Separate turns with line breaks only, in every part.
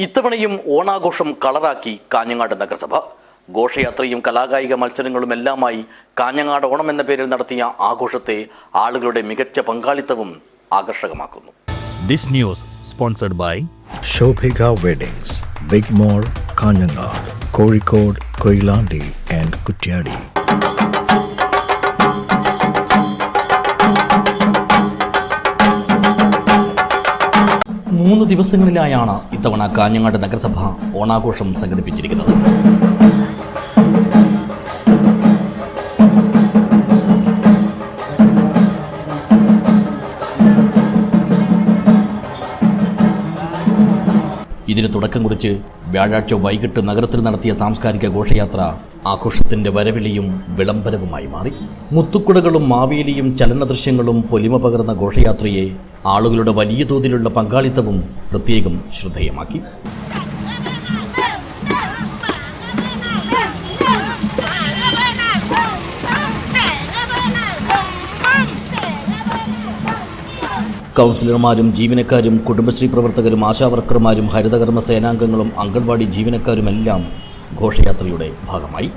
ഇത്തവണയും ഓണാഘോഷം കളറാക്കി കാഞ്ഞങ്ങാട് നഗരസഭ. ഘോഷയാത്രയും കലാകായിക മത്സരങ്ങളുമെല്ലാമായി കാഞ്ഞങ്ങാട് ഓണം എന്ന പേരിൽ നടത്തിയ ആഘോഷത്തെ ആളുകളുടെ മികച്ച പങ്കാളിത്തവും ആകർഷകമാക്കുന്നു.
This news sponsored by
Shobhika Weddings, Big Mall, Kaanyangad, Kozhikode, Koilandi and Kuttiyadi.
മൂന്ന് ദിവസങ്ങളിലായാണ് ഇത്തവണ കാഞ്ഞങ്ങാട് നഗരസഭ ഓണാഘോഷം സംഘടിപ്പിച്ചിരിക്കുന്നത്. ഇതിന് തുടക്കം കുറിച്ച് വ്യാഴാഴ്ച വൈകിട്ട് നഗരത്തിൽ നടത്തിയ സാംസ്കാരിക ഘോഷയാത്ര ആഘോഷത്തിന്റെ വരവിളിയും വിളംബരവുമായി മാറി. മുത്തുക്കുടകളും മാവേലിയും ചലനദൃശ്യങ്ങളും പൊലിമ പകർന്ന ഘോഷയാത്രയെ ആളുകളുടെ വലിയ തോതിലുള്ള പങ്കാളിത്തവും പ്രത്യേകം ശ്രദ്ധേയമാക്കി. കൗൺസിലർമാരും ജീവനക്കാരും കുടുംബശ്രീ പ്രവർത്തകരും ആശാവർക്കർമാരും ഹരിതകർമ്മ സേനാംഗങ്ങളും അംഗൻവാടി ജീവനക്കാരുമെല്ലാം ഘോഷയാത്രയുടെ ഭാഗമായി.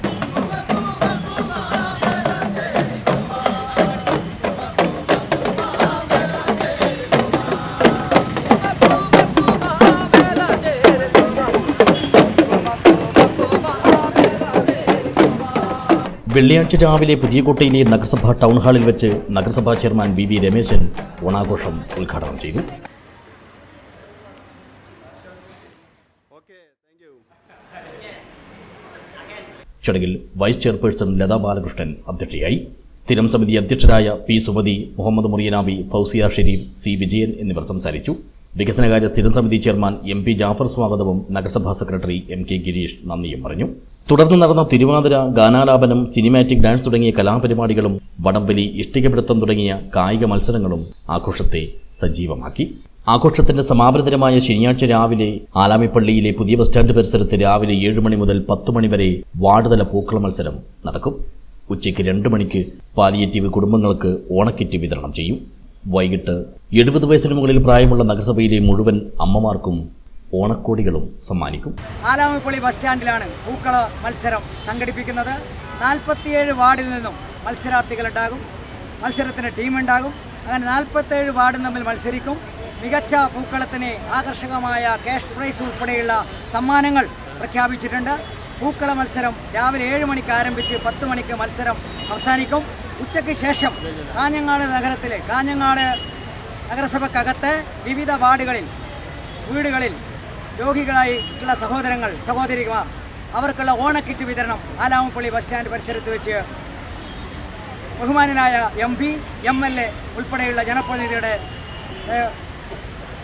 വെള്ളിയാഴ്ച രാവിലെ പുതിയകോട്ടയിലെ നഗരസഭാ ടൗൺ ഹാളിൽ വെച്ച് നഗരസഭാ ചെയർമാൻ വി രമേശൻ ഓണാഘോഷം ഉദ്ഘാടനം ചെയ്തു. ചടങ്ങിൽ വൈസ് ചെയർപേഴ്സൺ ലതാ ബാലകൃഷ്ണൻ അധ്യക്ഷയായി. സ്ഥിരം സമിതി അധ്യക്ഷരായ പി സുമതി, മുഹമ്മദ് മുറിയനാബി, ഫൗസിയ ഷെരീഫ്, സി വിജയൻ എന്നിവർ സംസാരിച്ചു. വികസനകാര്യ സ്ഥിരം സമിതി ചെയർമാൻ എം പി ജാഫർ സ്വാഗതവും നഗരസഭാ സെക്രട്ടറി എം കെ ഗിരീഷ് നന്ദിയും പറഞ്ഞു. തുടർന്ന് നടന്ന തിരുവാതിര, ഗാനാലാപനം, സിനിമാറ്റിക് ഡാൻസ് തുടങ്ങിയ കലാപരിപാടികളും വടംവലി, ഇഷ്ടികപിടുത്തം തുടങ്ങിയ കായിക മത്സരങ്ങളും ആഘോഷത്തെ സജീവമാക്കി. ആഘോഷത്തിന്റെ സമാപന ദിനമായ ശനിയാഴ്ച രാവിലെ ആലാമിപ്പള്ളിയിലെ പുതിയ ബസ് സ്റ്റാൻഡ് പരിസരത്ത് രാവിലെ 7 മണി മുതൽ 10 മണി വരെ വാർഡുതല പൂക്കള മത്സരം നടക്കും. ഉച്ചയ്ക്ക് 2 മണിക്ക് പാലിയേറ്റീവ് കുടുംബങ്ങൾക്ക് ഓണക്കിറ്റ് വിതരണം ചെയ്യും. വൈകിട്ട് 70 വയസ്സിന് മുകളിൽ പ്രായമുള്ള നഗരസഭയിലെ മുഴുവൻ അമ്മമാർക്കും ഓണക്കോടികളും സമ്മാനിക്കും.
ആലാമിപ്പള്ളി ബസ് സ്റ്റാൻഡിലാണ് പൂക്കള മത്സരം സംഘടിപ്പിക്കുന്നത്. 47 വാർഡിൽ നിന്നും മത്സരാർത്ഥികളുണ്ടാകും. മത്സരത്തിന് ടീമുണ്ടാകും. അങ്ങനെ 47 വാർഡും തമ്മിൽ മത്സരിക്കും. മികച്ച പൂക്കളത്തിന് ആകർഷകമായ ക്യാഷ് പ്രൈസ് ഉൾപ്പെടെയുള്ള സമ്മാനങ്ങൾ പ്രഖ്യാപിച്ചിട്ടുണ്ട്. പൂക്കള മത്സരം രാവിലെ 7 മണിക്ക് ആരംഭിച്ച് 10 മണിക്ക് മത്സരം അവസാനിക്കും. ഉച്ചയ്ക്ക് ശേഷം കാഞ്ഞങ്ങാട് നഗരത്തിലെ കാഞ്ഞങ്ങാട് നഗരസഭക്കകത്ത് വിവിധ വാർഡുകളിൽ വീടുകളിൽ രോഗികളായിട്ടുള്ള സഹോദരിമാർ അവർക്കുള്ള ഓണക്കിറ്റ് വിതരണം ആലാമിപ്പള്ളി ബസ് സ്റ്റാൻഡ് പരിസരത്ത് വെച്ച് ബഹുമാനനായ MP, MLA ഉൾപ്പെടെയുള്ള ജനപ്രതിനിധിയുടെ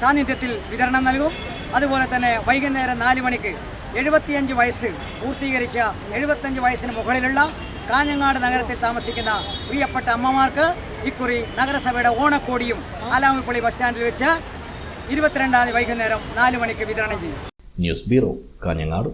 സാന്നിധ്യത്തിൽ വിതരണം നൽകും. അതുപോലെ തന്നെ വൈകുന്നേരം 4 മണിക്ക് 75 വയസ്സ് പൂർത്തീകരിച്ച 75 വയസ്സിന് മുകളിലുള്ള കാഞ്ഞങ്ങാട് നഗരത്തിൽ താമസിക്കുന്ന പ്രിയപ്പെട്ട അമ്മമാർക്ക് ഇക്കുറി നഗരസഭയുടെ ഓണക്കോടിയും ആലാമിപ്പള്ളി ബസ് സ്റ്റാൻഡിൽ വെച്ച് 22-ാം തീയതി വൈകുന്നേരം 4 മണിക്ക് വിതരണം ചെയ്യും.
News bureau, Kanhangad.